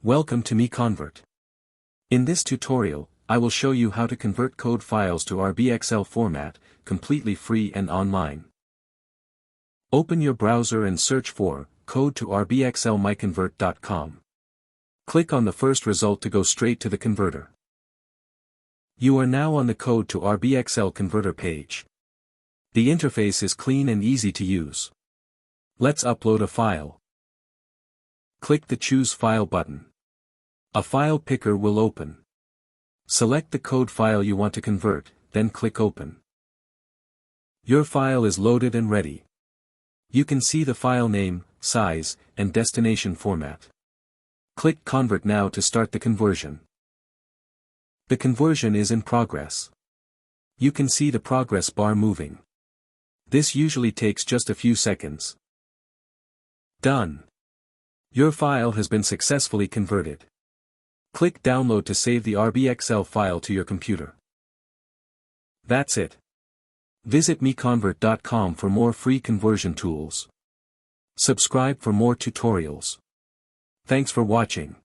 Welcome to MiConvert. In this tutorial, I will show you how to convert code files to RBXL format, completely free and online. Open your browser and search for code to RBXL MiConvert.com. Click on the first result to go straight to the converter. You are now on the code to RBXL converter page. The interface is clean and easy to use. Let's upload a file. Click the Choose File button. A file picker will open. Select the code file you want to convert, then click Open. Your file is loaded and ready. You can see the file name, size, and destination format. Click Convert now to start the conversion. The conversion is in progress. You can see the progress bar moving. This usually takes just a few seconds. Done. Your file has been successfully converted. Click Download to save the RBXL file to your computer. That's it. Visit MiConvert.com for more free conversion tools. Subscribe for more tutorials. Thanks for watching.